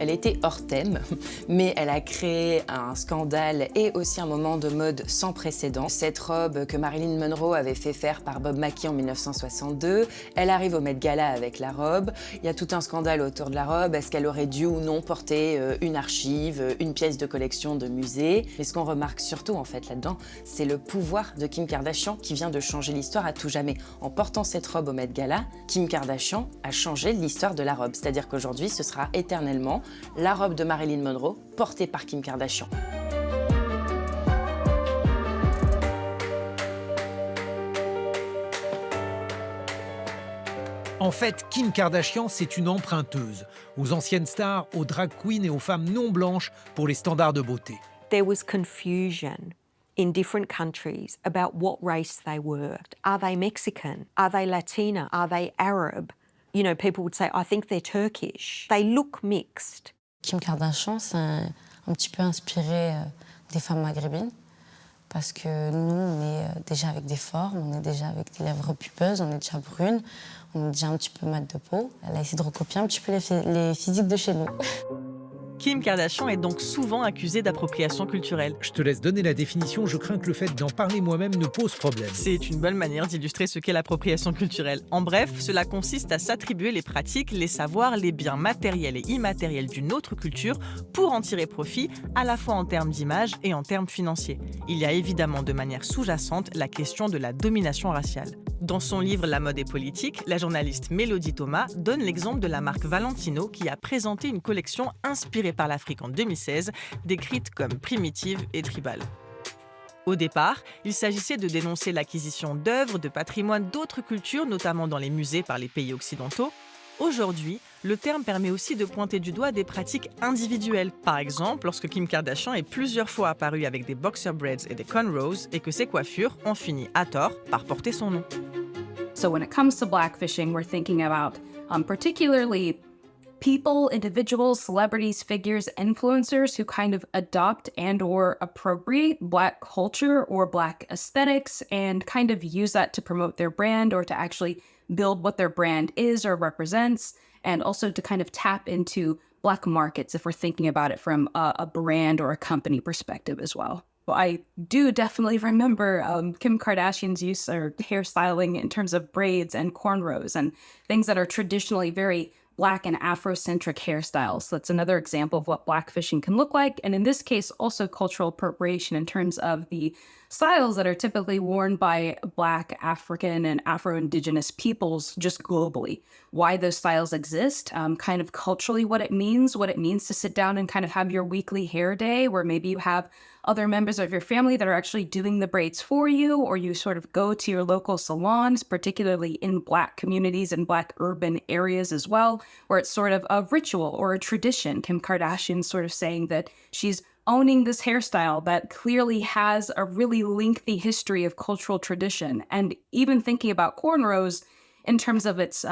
[SPEAKER 16] Elle était hors thème, mais elle a créé un scandale et aussi un moment de mode sans précédent. Cette robe que Marilyn Monroe avait fait faire par Bob Mackie en 1962, elle arrive au Met Gala avec la robe. Il y a tout un scandale autour de la robe. Est-ce qu'elle aurait dû ou non porter une archive, une pièce de collection de musée? Mais ce qu'on remarque surtout en fait là-dedans, c'est le pouvoir de Kim Kardashian qui vient de changer l'histoire à tout jamais. En portant cette robe au Met Gala, Kim Kardashian a changé l'histoire de la robe. C'est-à-dire qu'aujourd'hui, ce sera éternellement la robe de Marilyn Monroe portée par Kim Kardashian.
[SPEAKER 8] En fait, Kim Kardashian, c'est une emprunteuse, aux anciennes stars, aux drag queens et aux femmes non blanches pour les standards de beauté.
[SPEAKER 4] There was confusion in different countries about what race they were. Are they Mexican? Are they Latina? Are they Arab? You know, people would say, I think they're Turkish. They look mixed.
[SPEAKER 3] Kim Kardashian, c'est un petit peu inspiré des femmes maghrébines parce que nous, on est déjà avec des formes, on est déjà avec des lèvres pulpeuses, on est déjà brunes, on est déjà un petit peu mat de peau. Elle a essayé de recopier un petit peu les physiques de chez nous.
[SPEAKER 9] Kim Kardashian est donc souvent accusée d'appropriation culturelle.
[SPEAKER 8] Je te laisse donner la définition, je crains que le fait d'en parler moi-même ne pose problème.
[SPEAKER 9] C'est une bonne manière d'illustrer ce qu'est l'appropriation culturelle. En bref, cela consiste à s'attribuer les pratiques, les savoirs, les biens matériels et immatériels d'une autre culture pour en tirer profit, à la fois en termes d'image et en termes financiers. Il y a évidemment de manière sous-jacente la question de la domination raciale. Dans son livre La mode et politique, la journaliste Mélodie Thomas donne l'exemple de la marque Valentino qui a présenté une collection inspirée par l'Afrique en 2016, décrite comme primitive et tribale. Au départ, il s'agissait de dénoncer l'acquisition d'œuvres, de patrimoine d'autres cultures, notamment dans les musées par les pays occidentaux. Aujourd'hui, le terme permet aussi de pointer du doigt des pratiques individuelles. Par exemple, lorsque Kim Kardashian est plusieurs fois apparue avec des boxer braids et des cornrows et que ses coiffures ont fini à tort par porter son nom.
[SPEAKER 15] So when it comes to blackfishing, we're thinking about particularly people, individuals, celebrities, figures, influencers who kind of adopt and or appropriate Black culture or Black aesthetics and kind of use that to promote their brand or to actually build what their brand is or represents, and also to kind of tap into Black markets if we're thinking about it from a brand or a company perspective as well. I do definitely remember Kim Kardashian's use of hairstyling in terms of braids and cornrows and things that are traditionally very Black and Afrocentric hairstyles. So that's another example of what blackfishing can look like. And in this case, also cultural appropriation in terms of the styles that are typically worn by Black, African, and Afro-Indigenous peoples just globally. Why those styles exist, kind of culturally what it means to sit down and kind of have your weekly hair day where maybe you have other members of your family that are actually doing the braids for you, or you sort of go to your local salons, particularly in Black communities and Black urban areas as well, where it's sort of a ritual or a tradition. Kim Kardashian sort of saying that she's owning this hairstyle that clearly has a really lengthy history of cultural tradition. And even thinking about cornrows in terms of its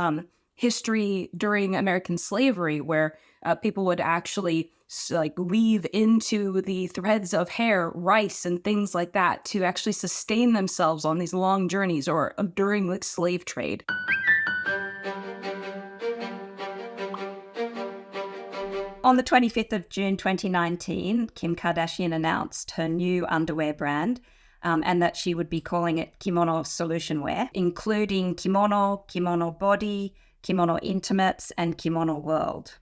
[SPEAKER 15] history during American slavery, where people would actually weave into the threads of hair rice and things like that to actually sustain themselves on these long journeys or during the slave trade.
[SPEAKER 6] On the 25th of June 2019, Kim Kardashian announced her new underwear brand and that she would be calling it Kimono Solution Wear, including Kimono, Kimono Body, Kimono Intimates, and Kimono World.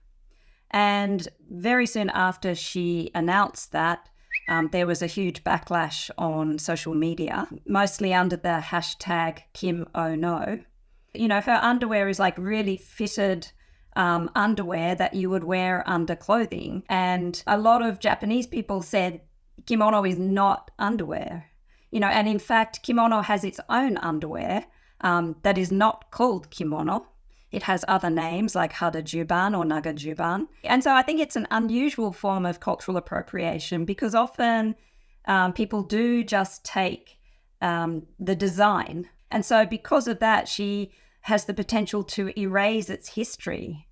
[SPEAKER 6] And very soon after she announced that, there was a huge backlash on social media, mostly under the hashtag KimOhno. You know, her underwear is like really fitted underwear that you would wear under clothing. And a lot of Japanese people said kimono is not underwear. You know, and in fact, kimono has its own underwear that is not called kimono. It has other names like Hada Juban or Naga Juban. And so I think it's an unusual form of cultural appropriation because often people do just take the design. And so because of that, she has the potential to erase its history.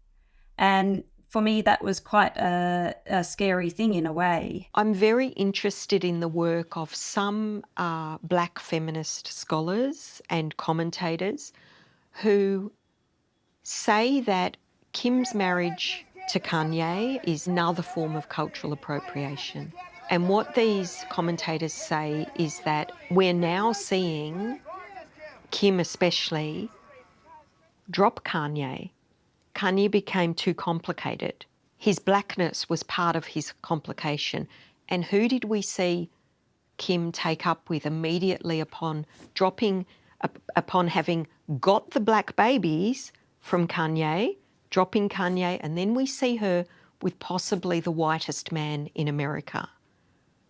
[SPEAKER 6] And for me, that was quite a scary thing in a way.
[SPEAKER 4] I'm very interested in the work of some Black feminist scholars and commentators who say that Kim's marriage to Kanye is another form of cultural appropriation. And what these commentators say is that we're now seeing Kim especially drop Kanye. Kanye became too complicated. His blackness was part of his complication. And who did we see Kim take up with immediately upon having got the black babies from Kanye, dropping Kanye, and then we see her with possibly the whitest man in America,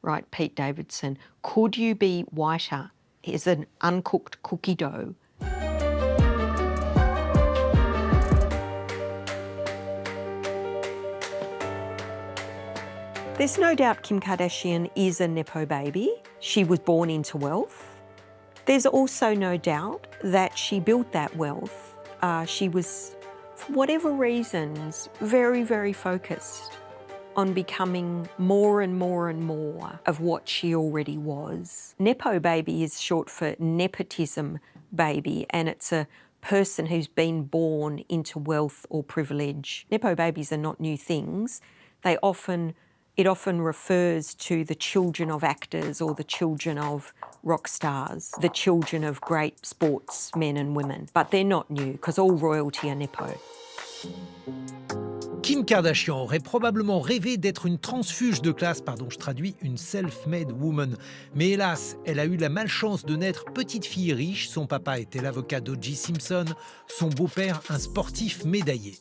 [SPEAKER 4] right, Pete Davidson. Could you be whiter? Is an uncooked cookie dough. There's no doubt Kim Kardashian is a Nepo baby. She was born into wealth. There's also no doubt that she built that wealth. She was, for whatever reasons, very, very focused on becoming more and more and more of what she already was. Nepo baby is short for nepotism baby, and it's a person who's been born into wealth or privilege. Nepo babies are not new things. It often refers to the children of actors or the children of rock stars, the children of great sportsmen and women. But they're not new, because all royalty are Nepo.
[SPEAKER 8] Kim Kardashian aurait probablement rêvé d'être une transfuge de classe, je traduis, une self-made woman. Mais hélas, elle a eu la malchance de naître petite fille riche. Son papa était l'avocat d'O.J. Simpson, son beau-père un sportif médaillé.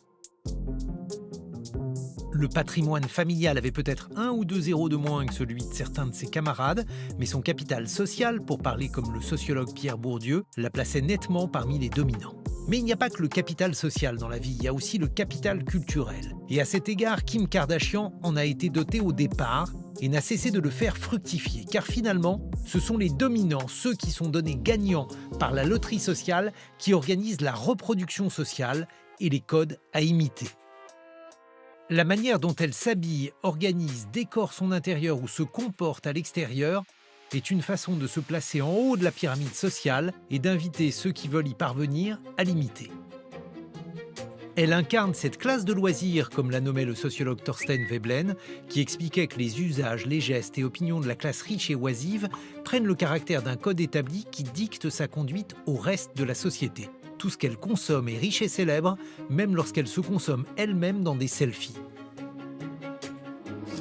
[SPEAKER 8] Le patrimoine familial avait peut-être 1 ou 2 zéros de moins que celui de certains de ses camarades, mais son capital social, pour parler comme le sociologue Pierre Bourdieu, la plaçait nettement parmi les dominants. Mais il n'y a pas que le capital social dans la vie, il y a aussi le capital culturel. Et à cet égard, Kim Kardashian en a été dotée au départ et n'a cessé de le faire fructifier, car finalement, ce sont les dominants, ceux qui sont donnés gagnants par la loterie sociale, qui organisent la reproduction sociale et les codes à imiter. La manière dont elle s'habille, organise, décore son intérieur ou se comporte à l'extérieur est une façon de se placer en haut de la pyramide sociale et d'inviter ceux qui veulent y parvenir à l'imiter. Elle incarne cette classe de loisirs, comme l'a nommé le sociologue Thorstein Veblen, qui expliquait que les usages, les gestes et opinions de la classe riche et oisive prennent le caractère d'un code établi qui dicte sa conduite au reste de la société. Tout ce qu'elle consomme est riche et célèbre, même lorsqu'elle se consomme elle-même dans des selfies.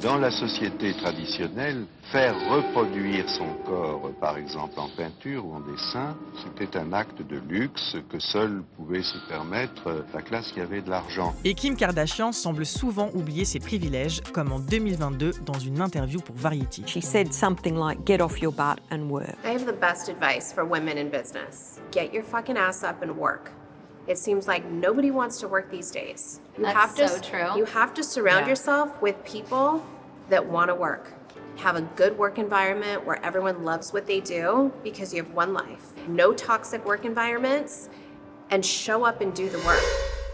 [SPEAKER 17] Dans la société traditionnelle, faire reproduire son corps, par exemple en peinture ou en dessin, c'était un acte de luxe que seule pouvait se permettre la classe qui avait de l'argent.
[SPEAKER 9] Et Kim Kardashian semble souvent oublier ses privilèges, comme en 2022 dans une interview pour Variety.
[SPEAKER 4] She said something like, "Get off your butt and work."
[SPEAKER 5] I have the best advice for women in business. Get your fucking ass up and work. It seems like nobody wants to work these days.
[SPEAKER 18] That's so true.
[SPEAKER 5] You have to surround yourself with people that want to work. Have a good work environment where everyone loves what they do because you have one life. No toxic work environments, and show up and do the work.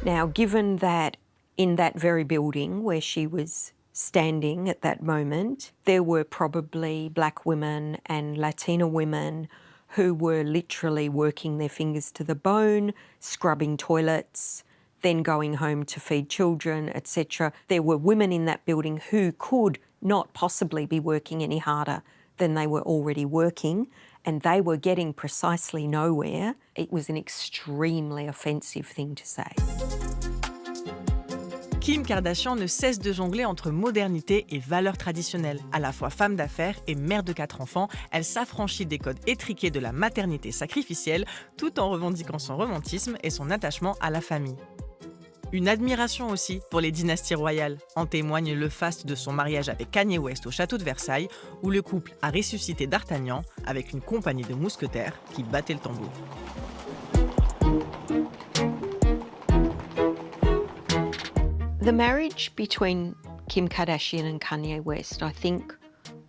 [SPEAKER 4] Now, given that in that very building where she was standing at that moment, there were probably Black women and Latina women who were literally working their fingers to the bone, scrubbing toilets, then going home to feed children, etc. There were women in that building who could not possibly be working any harder than they were already working, and they were getting precisely nowhere. It was an extremely offensive thing to say.
[SPEAKER 9] Kim Kardashian ne cesse de jongler entre modernité et valeurs traditionnelles. À la fois femme d'affaires et mère de 4 enfants, elle s'affranchit des codes étriqués de la maternité sacrificielle tout en revendiquant son romantisme et son attachement à la famille. Une admiration aussi pour les dynasties royales. En témoigne le faste de son mariage avec Kanye West au château de Versailles, où le couple a ressuscité D'Artagnan avec une compagnie de mousquetaires qui battaient le tambour.
[SPEAKER 4] The marriage between Kim Kardashian and Kanye West, I think,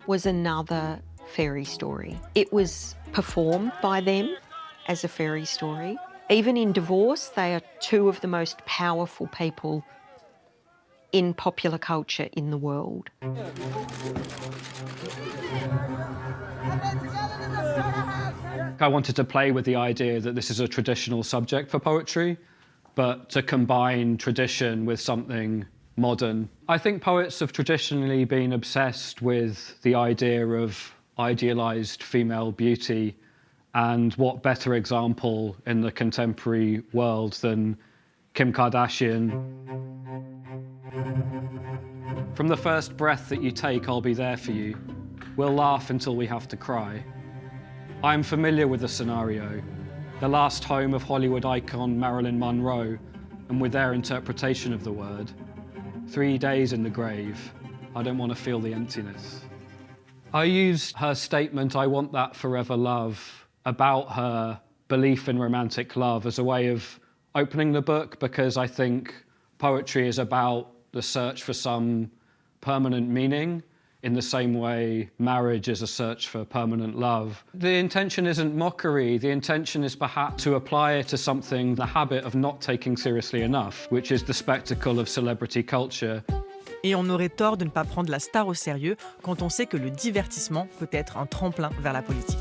[SPEAKER 4] was another fairy story. It was performed by them as a fairy story. Even in divorce, they are two of the most powerful people in popular culture in the world.
[SPEAKER 12] I wanted to play with the idea that this is a traditional subject for poetry, but to combine tradition with something modern. I think poets have traditionally been obsessed with the idea of idealized female beauty, and what better example in the contemporary world than Kim Kardashian. From the first breath that you take, I'll be there for you. We'll laugh until we have to cry. I'm familiar with the scenario, the last home of Hollywood icon Marilyn Monroe, and with their interpretation of the word. 3 days in the grave, I don't want to feel the emptiness. I used her statement, I want that forever love, about her belief in romantic love as a way of opening the book, because I think poetry is about the search for some permanent meaning, in the same way marriage is a search for permanent love. The intention isn't mockery, the intention is perhaps to apply it to something, the habit of not taking seriously enough, which is the spectacle of celebrity culture.
[SPEAKER 9] Et on aurait tort de ne pas prendre la star au sérieux quand on sait que le divertissement peut être un tremplin vers la politique.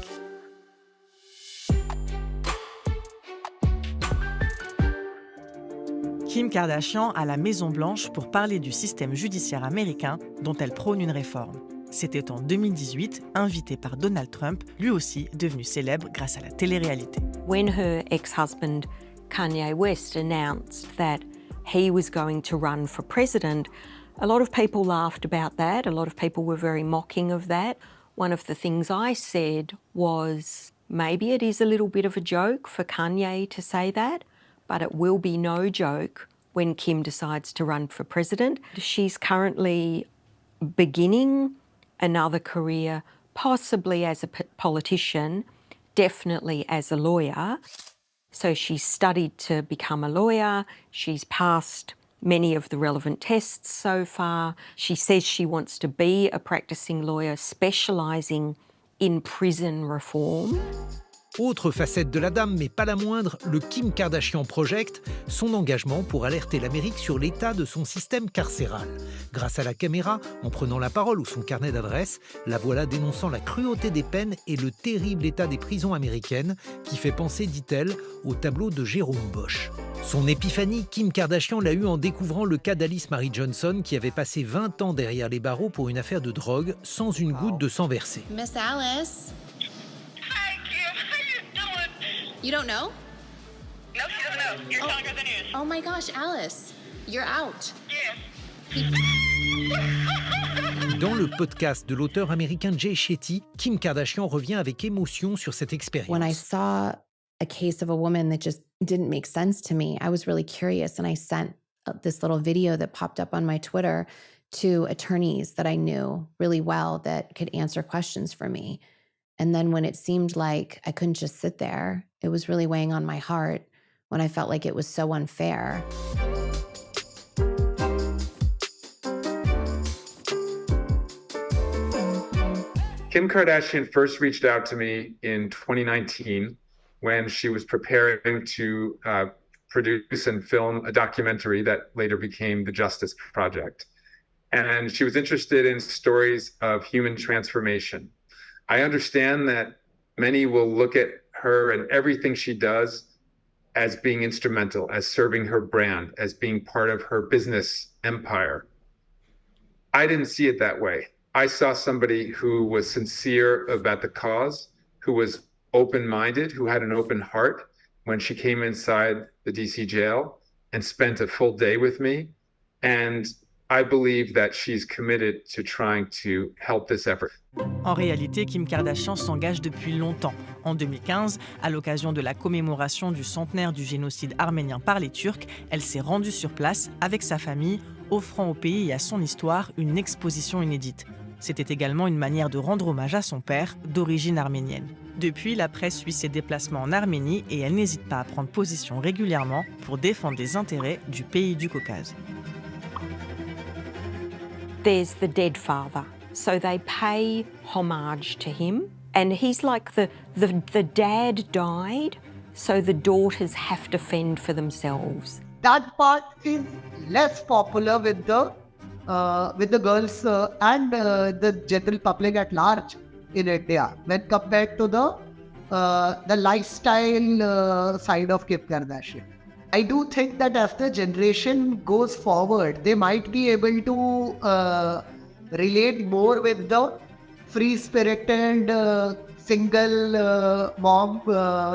[SPEAKER 9] Kim Kardashian à la Maison-Blanche pour parler du système judiciaire américain dont elle prône une réforme. C'était en 2018, invitée par Donald Trump, lui aussi devenu célèbre grâce à la télé-réalité.
[SPEAKER 4] When her ex-husband Kanye West announced that he was going to run for president, a lot of people laughed about that. A lot of people were very mocking of that. One of the things I said was, maybe it is a little bit of a joke for Kanye to say that, but it will be no joke when Kim decides to run for president. She's currently beginning another career, possibly as a politician, definitely as a lawyer. So she's studied to become a lawyer. She's passed many of the relevant tests so far. She says she wants to be a practicing lawyer specialising in prison reform.
[SPEAKER 8] Autre facette de la dame, mais pas la moindre, le Kim Kardashian Project, son engagement pour alerter l'Amérique sur l'état de son système carcéral. Grâce à la caméra, en prenant la parole ou son carnet d'adresses, la voilà dénonçant la cruauté des peines et le terrible état des prisons américaines, qui fait penser, dit-elle, au tableau de Jérôme Bosch. Son épiphanie, Kim Kardashian l'a eue en découvrant le cas d'Alice Marie Johnson, qui avait passé 20 ans derrière les barreaux pour une affaire de drogue, sans une goutte de sang versé.
[SPEAKER 5] Miss Alice. You don't know?
[SPEAKER 19] No, she doesn't know. You're telling her the news.
[SPEAKER 5] Oh my gosh, Alice, you're out.
[SPEAKER 8] Dans le podcast de l'auteur américain Jay Shetty, Kim Kardashian revient avec émotion sur cette expérience.
[SPEAKER 20] When I saw a case of a woman that just didn't make sense to me, I was really curious, and I sent this little video that popped up on my Twitter to attorneys that I knew really well that could answer questions for me. And then when it seemed like I couldn't just sit there, it was really weighing on my heart when I felt like it was so unfair.
[SPEAKER 21] Kim Kardashian first reached out to me in 2019 when she was preparing to produce and film a documentary that later became The Justice Project. And she was interested in stories of human transformation. I understand that many will look at her and everything she does as being instrumental, as serving her brand, as being part of her business empire. I didn't see it that way. I saw somebody who was sincere about the cause, who was open-minded, who had an open heart when she came inside the DC jail and spent a full day with me. And I believe that she's committed to trying to help this effort.
[SPEAKER 9] En réalité, Kim Kardashian s'engage depuis longtemps. En 2015, à l'occasion de la commémoration du centenaire du génocide arménien par les Turcs, elle s'est rendue sur place avec sa famille, offrant au pays et à son histoire une exposition inédite. C'était également une manière de rendre hommage à son père, d'origine arménienne. Depuis, la presse suit ses déplacements en Arménie et elle n'hésite pas à prendre position régulièrement pour défendre les intérêts du pays du Caucase.
[SPEAKER 4] there's the dead father. So they pay homage to him. And he's like the dad died, so the daughters have to fend for themselves.
[SPEAKER 1] That part is less popular with the girls and the general public at large in India when compared to the lifestyle side of Kim Kardashian. I do think that as the generation goes forward, they might be able to relate more with the free-spirited single mom,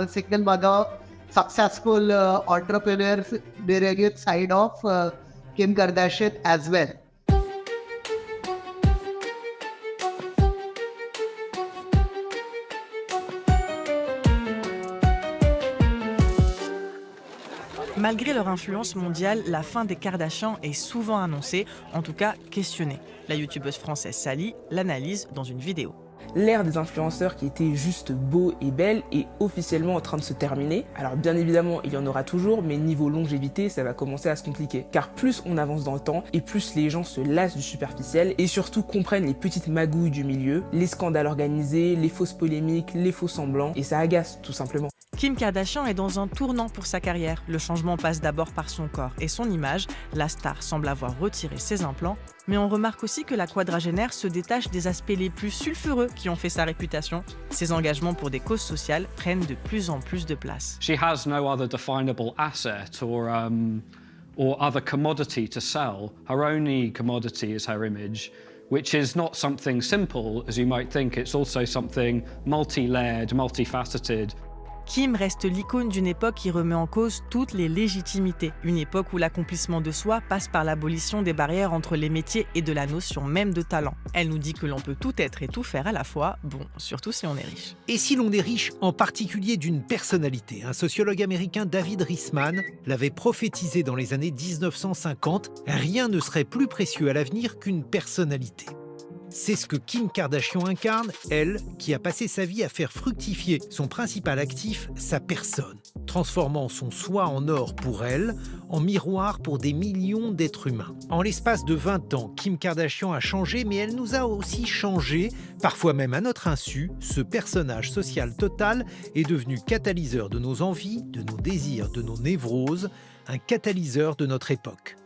[SPEAKER 1] single mother, successful entrepreneurial side of Kim Kardashian as well.
[SPEAKER 9] Malgré leur influence mondiale, la fin des Kardashians est souvent annoncée, en tout cas questionnée. La youtubeuse française Sally l'analyse dans une vidéo.
[SPEAKER 2] L'ère des influenceurs qui étaient juste beaux et belles est officiellement en train de se terminer. Alors bien évidemment, il y en aura toujours, mais niveau longévité, ça va commencer à se compliquer. Car plus on avance dans le temps, et plus les gens se lassent du superficiel, et surtout comprennent les petites magouilles du milieu, les scandales organisés, les fausses polémiques, les faux semblants, et ça agace tout simplement.
[SPEAKER 9] Kim Kardashian est dans un tournant pour sa carrière. Le changement passe d'abord par son corps et son image. La star semble avoir retiré ses implants. Mais on remarque aussi que la quadragénaire se détache des aspects les plus sulfureux qui ont fait sa réputation. Ses engagements pour des causes sociales prennent de plus en plus de place.
[SPEAKER 12] She has no other definable asset or other commodity to sell. Her only commodity is her image, which is not something simple, as you might think. It's also something multi-layered, multifaceted.
[SPEAKER 9] Kim reste l'icône d'une époque qui remet en cause toutes les légitimités. Une époque où l'accomplissement de soi passe par l'abolition des barrières entre les métiers et de la notion même de talent. Elle nous dit que l'on peut tout être et tout faire à la fois, bon, surtout si on est riche.
[SPEAKER 8] Et si l'on est riche, en particulier d'une personnalité? Un sociologue américain, David Riesman, l'avait prophétisé dans les années 1950. Rien ne serait plus précieux à l'avenir qu'une personnalité. C'est ce que Kim Kardashian incarne, elle, qui a passé sa vie à faire fructifier son principal actif, sa personne, transformant son soi en or pour elle, en miroir pour des millions d'êtres humains. En l'espace de 20 ans, Kim Kardashian a changé, mais elle nous a aussi changé, parfois même à notre insu. Ce personnage social total est devenu catalyseur de nos envies, de nos désirs, de nos névroses, un catalyseur de notre époque.